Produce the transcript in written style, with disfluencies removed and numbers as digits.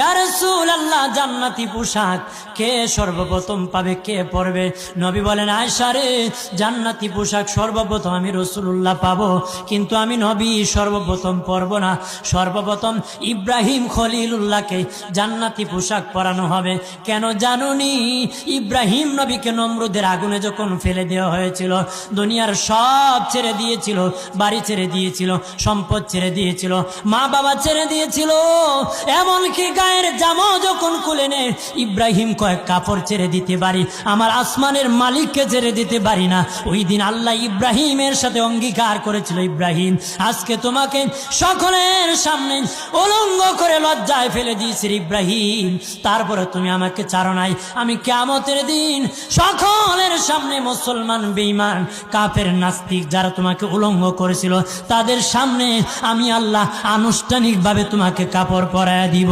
ইয়া রাসূলুল্লাহ, জান্নাতি পোশাক কে সর্বপ্রথম পাবে, কে পরবে? নবী বলেন, আয়েশা রে, জান্নাতি পোশাক সর্বপ্রথম আমি রাসূলুল্লাহ পাবো, কিন্তু আমি নবী সর্বপ্রথম পরব না। সর্বপ্রথম ইব্রাহিম খলিলুল্লাহকে জান্নাতি পোশাক পরানো হবে। কেন জানুনি? ইব্রাহিম নবীকে নমরুদের আগুনে যখন ফেলে দেওয়া হয়েছিল, দুনিয়ার সব ছেড়ে দিয়েছিল, বাড়ি ছেড়ে দিয়েছিল, সম্পদ ছেড়ে দিয়েছিল, মা বাবা ছেড়ে দিয়েছিল, এমনকি গায়ের জামা যখন খুলে নে, ইব্রাহিম কয়েক কাপড় ছেড়ে দিতে পারি, আমার আসমানের মালিককে ছেড়ে দিতে পারি না। ওই দিন আল্লাহ ইব্রাহিমের সাথে অঙ্গীকার করেছিল, ইব্রাহিম আজকে তোমাকে সকলের সামনে উলঙ্গ করে লজ্জায় ফেলে দিয়েছি ইব্রাহিম, তারপরে তুমি আমাকে ছাড়ো নাই। আমি কিয়ামতের দিন সকলের সামনে মুসলমান, বেঈমান, কাফের, নাস্তিক যারা তোমাকে উলঙ্গ করেছিল, তাদের সামনে আমি আল্লাহ আনুষ্ঠানিকভাবে তোমাকে কাপড় পরায়া দিব।